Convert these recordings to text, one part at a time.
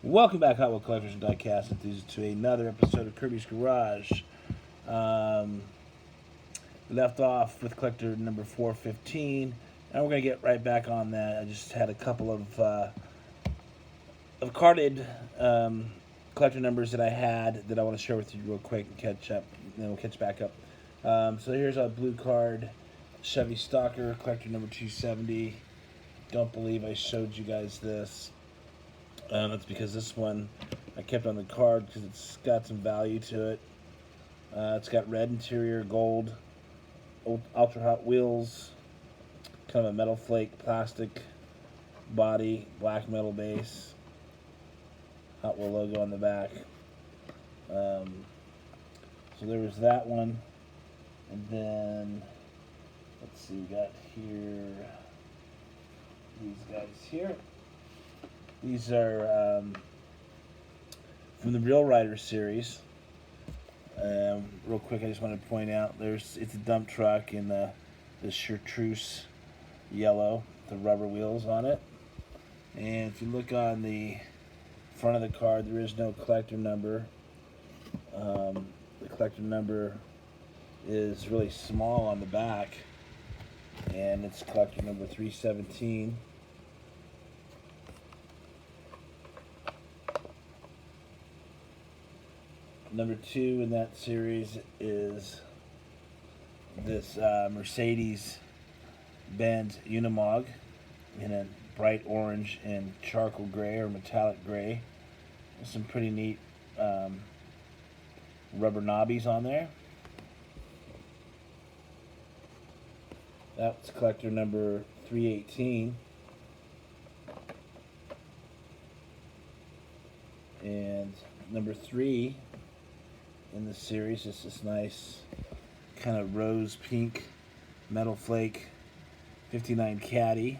Welcome back, Hot Wheel Collectors and Diecast enthusiasts, to another episode of Kirby's Garage. We left off with collector number 415, and we're going to get right back on that. I just had a couple of carded collector numbers that I had that I want to share with you real quick and catch up, and then we'll catch back up. So here's a blue card, Chevy Stalker, collector number 270. Don't believe I showed you guys this. That's because this one I kept on the card because it's got some value to it. It's got red interior, gold, ultra hot wheels, kind of a metal flake plastic body, black metal base, Hot Wheel logo on the back. So there was that one, and then let's see, we got here these guys here. These are from the Real Rider series. Real quick, I just want to point out it's a dump truck in the chartreuse yellow, the rubber wheels on it. And if you look on the front of the card, there is no collector number. The collector number is really small on the back, and it's collector number 317. Number 2 in that series is this Mercedes-Benz Unimog in a bright orange and charcoal gray or metallic gray with some pretty neat rubber knobbies on there. That's collector number 318. And number 3 in the series is this nice kind of rose pink metal flake 59 Caddy.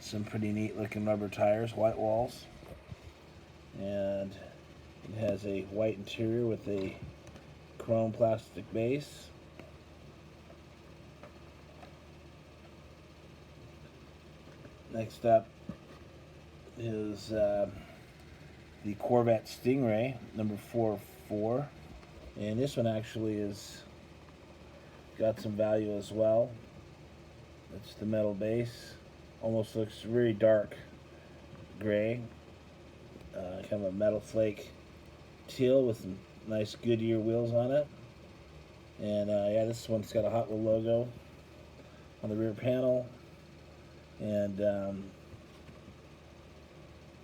Some pretty neat looking rubber tires, white walls, and it has a white interior with a chrome plastic base. Next up is the Corvette Stingray number 44, and this one actually is got some value as well. It's the metal base, almost looks very dark gray, kind of a metal flake teal with some nice Goodyear wheels on it. And yeah, this one's got a Hot Wheel logo on the rear panel, and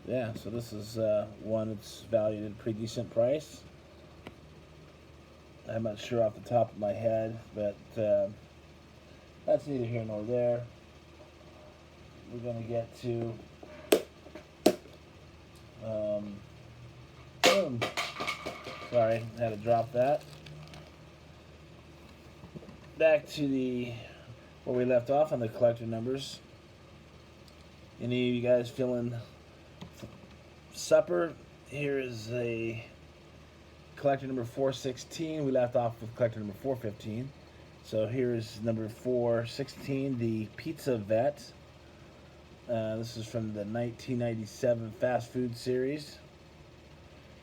yeah, so this is one that's valued at a pretty decent price. I'm not sure off the top of my head, but that's neither here nor there. We're going to get to boom. Sorry, I had to drop that. Back to where we left off on the collector numbers. Any of you guys feeling supper? Here is a collector number 416. We left off with collector number 415. So here is number 416, the Pizza Vet. This is from the 1997 fast food series.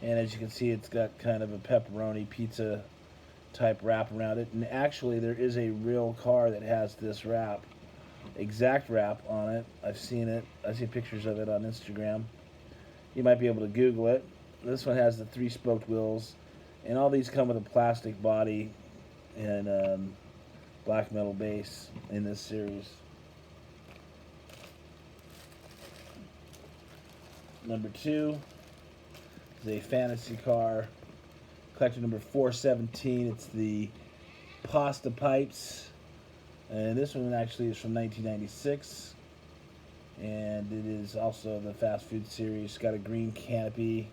And as you can see, it's got kind of a pepperoni pizza type wrap around it. And actually, there is a real car that has this wrap, exact wrap on it. I've seen it. I've seen pictures of it on Instagram. You might be able to Google it. This one has the 3-spoked wheels, and all these come with a plastic body and black metal base in this series. Number 2 is a fantasy car, collector number 417. It's the Pasta Pipes, and this one actually is from 1996. And it is also the fast food series. It's got a green canopy.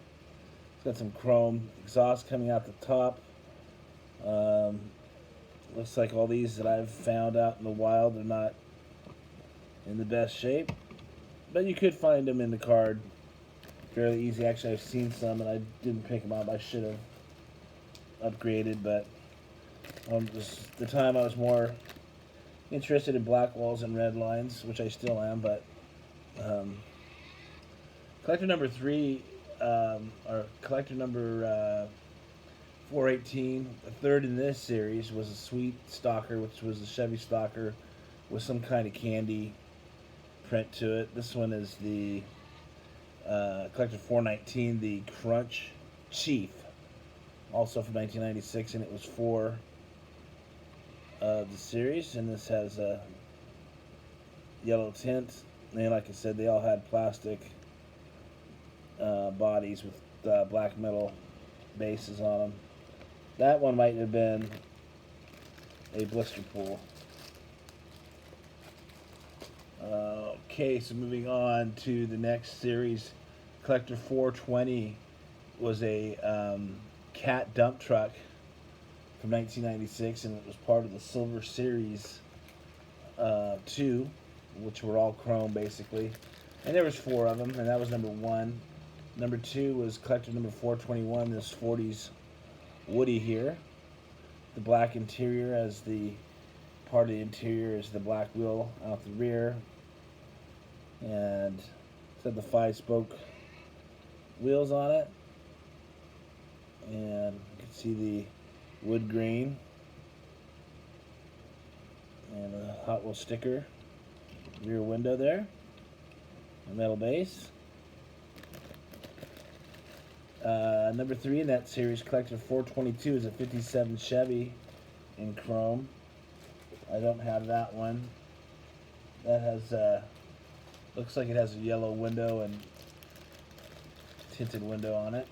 It's got some chrome exhaust coming out the top. Looks like all these that I've found out in the wild are not in the best shape, but you could find them in the card fairly easy. Actually, I've seen some and I didn't pick them up. I should have upgraded, but the time I was more interested in black walls and red lines, which I still am, but Collector number 3, or collector number 418, the third in this series, was a sweet stalker, which was a Chevy stalker with some kind of candy print to it. This one is the collector 419, the Crunch Chief, also from 1996, and it was 4 of the series. And this has a yellow tint. And like I said, they all had plastic bodies with black metal bases on them. That one might have been a blister pool. Okay, so moving on to the next series, Collector 420 was a cat dump truck from 1996, and it was part of the Silver Series 2, which were all chrome basically. And there was 4 of them, and that was number 1. Number 2 was collector number 421, this 40s Woody here. The black interior, as the part of the interior is the black wheel out the rear. And it had the 5-spoke wheels on it. And you can see the wood grain and a Hot Wheels sticker. Rear window there. A metal base. Number 3 in that series, collector 422, is a 57 Chevy in chrome. I don't have that one. That has, looks like it has a yellow window and tinted window on it.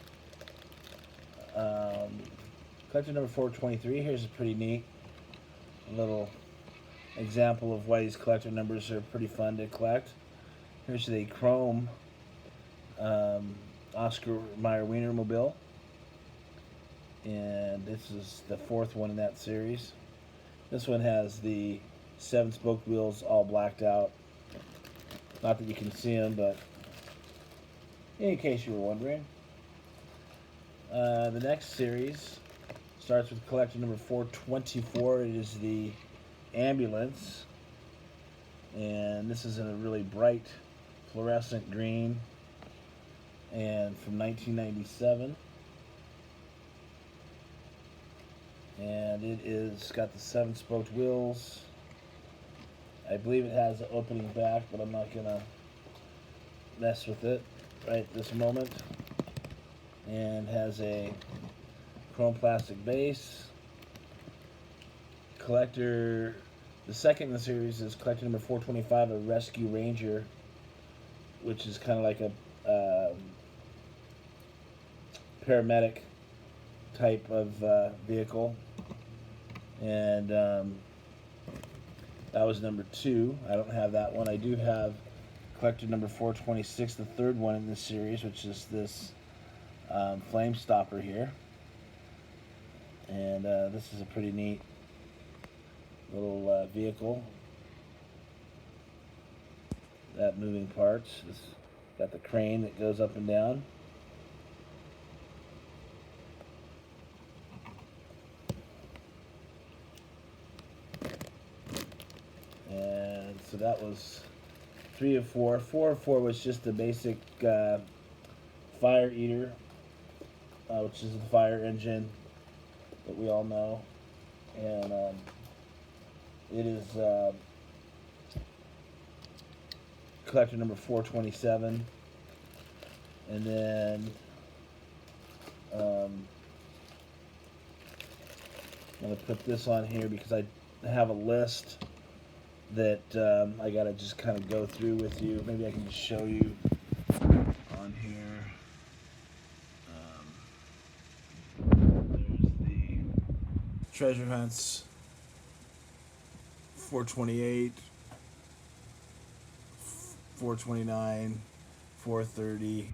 Collector number 423, here's a pretty neat little example of why these collector numbers are pretty fun to collect. Here's the chrome Oscar Mayer Weinermobile, and this is the 4th one in that series. This one has the 7-spoke wheels all blacked out. Not that you can see them, but in case you were wondering. The next series starts with collector number 424. It is the ambulance, and this is in a really bright fluorescent green, and from 1997. And it is got the 7-spoked wheels. I believe it has an opening back, but I'm not gonna mess with it right this moment. And has a chrome plastic base. Collector, the second in the series is collector number 425, a Rescue Ranger, which is kind of like a paramedic type of vehicle. And that was number 2. I don't have that one. I do have collector number 426, the 3rd one in this series, which is this flame stopper here. And this is a pretty neat little vehicle. That moving parts. This got the crane that goes up and down. And so that was 3 of 4. 4 of 4 was just the basic fire eater, which is the fire engine that we all know. And it is collector number 427. And then I'm going to put this on here because I have a list that I got to just kind of go through with you. Maybe I can just show you on here. There's the treasure hunts, 428, 429, 430,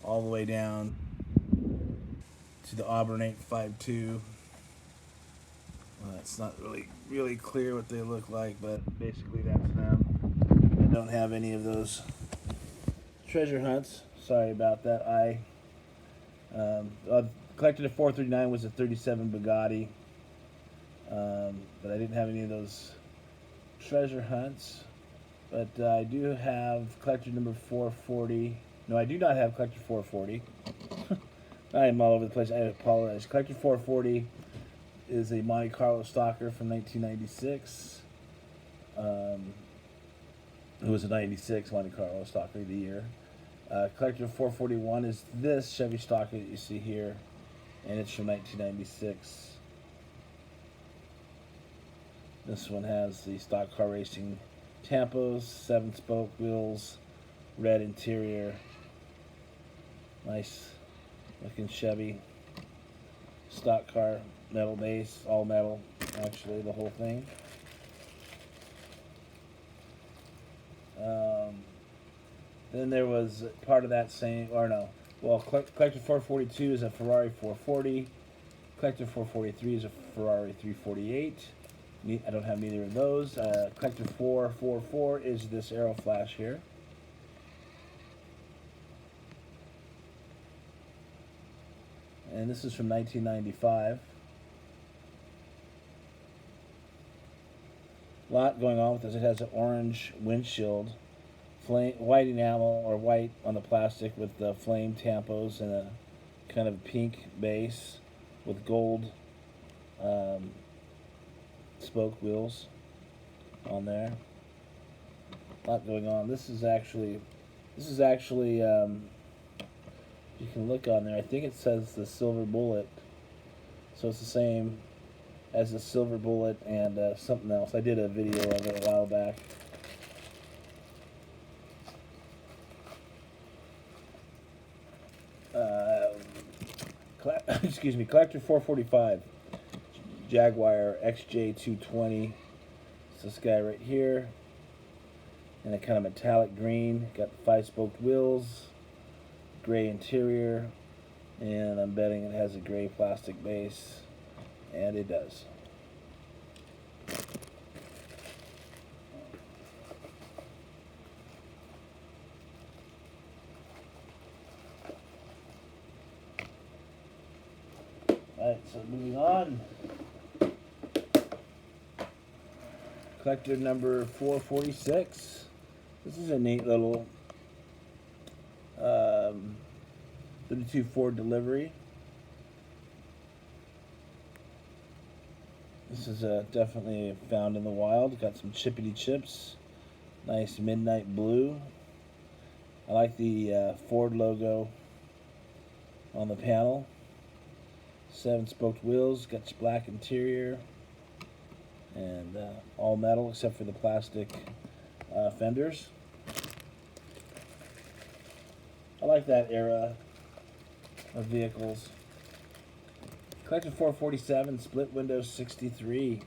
all the way down to the Auburn 852. Well, it's not really clear what they look like, but basically that's them. I don't have any of those treasure hunts. Sorry about that. I collected a 439 was a 37 Bugatti, but I didn't have any of those treasure hunts. But I do have collector number 440. No, I do not have collector 440. I am all over the place. I apologize. Collector 440 is a Monte Carlo stalker from 1996. It was a 96 Monte Carlo stalker of the year. Collector 441 is this Chevy stalker that you see here, and it's from 1996. This one has the stock car racing tampos, 7-spoke wheels, red interior. Nice looking Chevy stock car, metal base, all metal, actually, the whole thing. Then there was part of that same, or no, well, Collector 442 is a Ferrari 440. Collector 443 is a Ferrari 348. I don't have neither of those. Collector 444 is this Aero Flash here. And this is from 1995. A lot going on with this. It has an orange windshield, white enamel or white on the plastic with the flame tampos and a kind of pink base with gold spoke wheels on there. A lot going on. This is actually you can look on there. I think it says the Silver Bullet, so it's the same as the Silver Bullet and something else. I did a video of it a while back. Excuse me, Collector 445, Jaguar XJ220. It's this guy right here, in a kind of metallic green. Got the 5-spoked wheels, gray interior, and I'm betting it has a gray plastic base, and it does. Alright, so moving on. Collector number 446. This is a neat little 32 Ford delivery. This is definitely found in the wild. Got some chippity chips. Nice midnight blue. I like the Ford logo on the panel. 7-spoked wheels. Got your black interior. And all metal except for the plastic fenders. I like that era of vehicles. Collector 447, split window 63,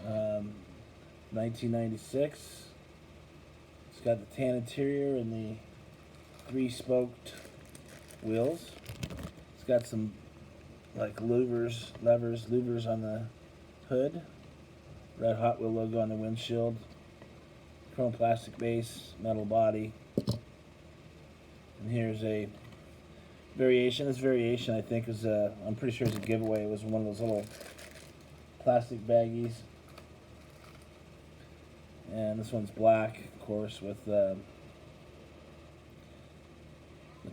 1996. It's got the tan interior and the 3-spoked wheels. It's got some like louvers on the hood. Red Hot Wheel logo on the windshield. Chrome plastic base, metal body. And here's a variation. This variation, I think, is I'm pretty sure it's a giveaway. It was one of those little plastic baggies. And this one's black, of course, with the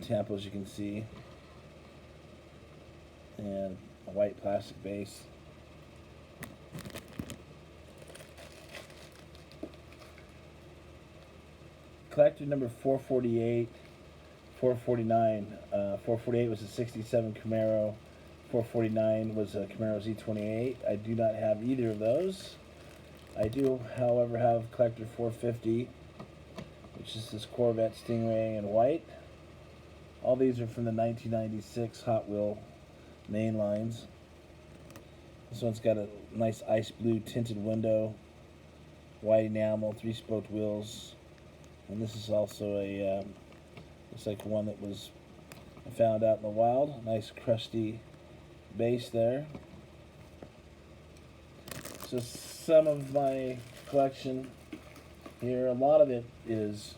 tampos you can see. And a white plastic base. Collector number 448. 449. 448 was a 67 Camaro. 449 was a Camaro Z28. I do not have either of those. I do, however, have Collector 450, which is this Corvette Stingray in white. All these are from the 1996 Hot Wheel main lines. This one's got a nice ice blue tinted window, white enamel, 3-spoked wheels, and this is also a looks like one that was found out in the wild. Nice crusty base there. So some of my collection here, a lot of it is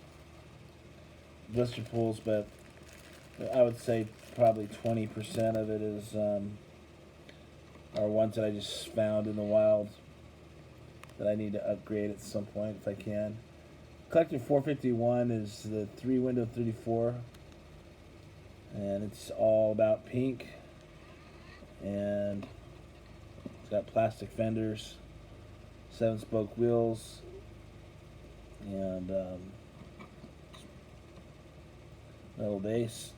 blister pools, but I would say probably 20% of it is are ones that I just found in the wild that I need to upgrade at some point if I can. Collector 451 is the 3-window 34, and it's all about pink, and it's got plastic fenders, 7-spoke wheels, and metal base.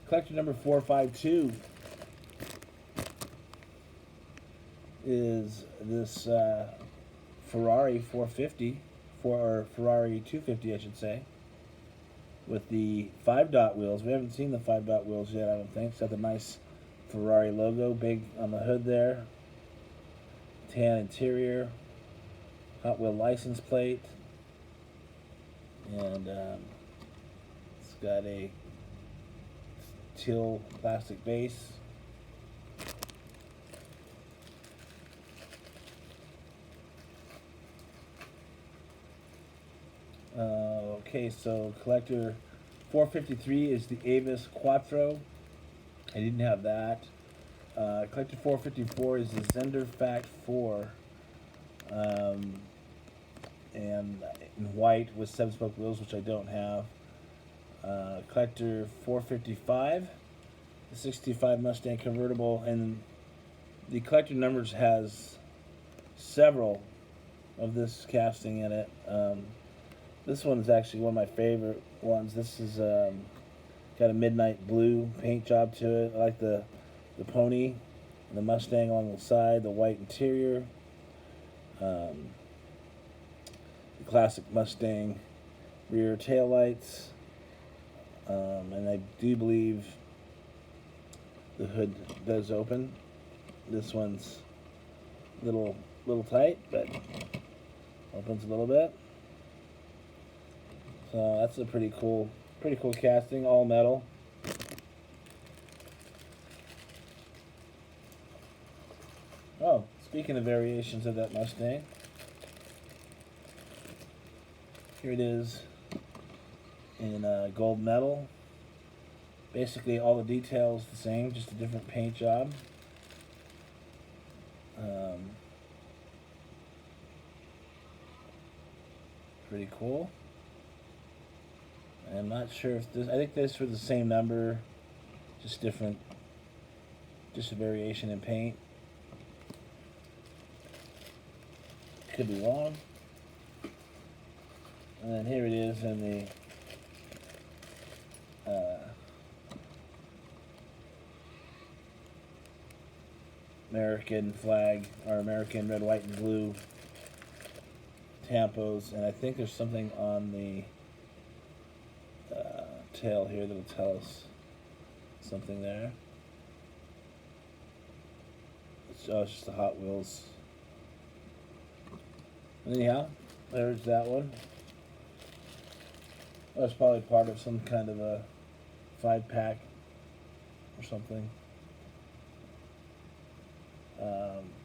Collector number 452 is this Ferrari 450, or Ferrari 250, I should say, with the 5-dot wheels. We haven't seen the 5-dot wheels yet, I don't think. It's got the nice Ferrari logo, big on the hood there. Tan interior, Hot Wheel license plate, and it's got a teal plastic base. Okay, so collector 453 is the Avis Quattro. I didn't have that. Collector 454 is the Zender Fact 4, and in white with 7-spoke wheels, which I don't have. Collector 455, the 65 Mustang Convertible, and the collector numbers has several of this casting in it. This one is actually one of my favorite ones. This is got a midnight blue paint job to it. I like the pony and the Mustang along the side, the white interior, the classic Mustang rear taillights, and I do believe the hood does open. This one's a little tight, but opens a little bit. So that's a pretty cool casting, all metal. Oh, speaking of variations of that Mustang, here it is in gold metal. Basically all the details the same, just a different paint job. Pretty cool. I'm not sure if this, I think this was the same number, just different, just a variation in paint. Could be wrong. And then here it is in the American flag, or American red, white, and blue tampos, and I think there's something on the tail here that'll tell us something there. It's just the Hot Wheels. Anyhow, there's that one. That's probably part of some kind of a 5-pack or something.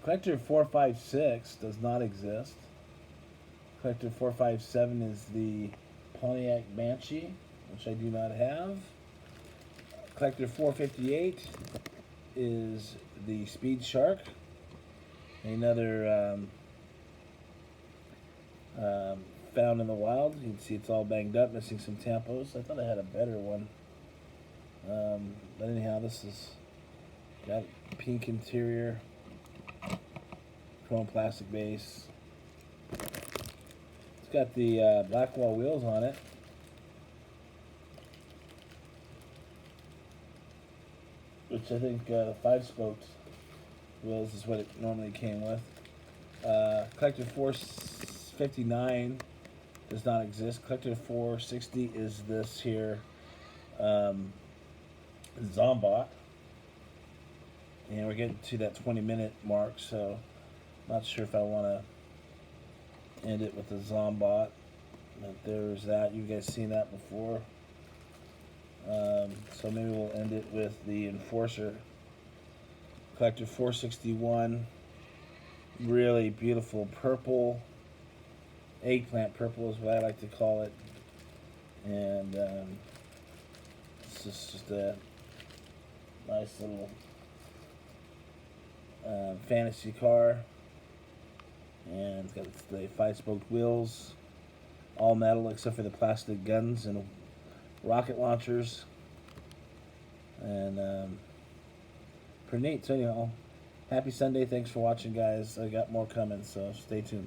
Collector 456 does not exist. Collector 457 is the Pontiac Banshee, which I do not have. Collector 458 is the Speed Shark, another found in the wild. You can see it's all banged up, missing some tampos. I thought I had a better one. But anyhow, this is got pink interior, chrome plastic base. It's got the black wall wheels on it. Which I think 5-spoked wheels is what it normally came with. Collector 459 does not exist. Collector 460 is this here Zombot. And we're getting to that 20-minute mark, so not sure if I want to end it with the Zombot. But there's that. You guys seen that before. So maybe we'll end it with the Enforcer. Collector 461. Really beautiful purple. Eggplant purple is what I like to call it. And it's just a Nice little fantasy car. And it's got the 5-spoked wheels. All metal except for the plastic guns and rocket launchers. And pretty neat. So anyhow, happy Sunday. Thanks for watching, guys. I got more coming, so stay tuned.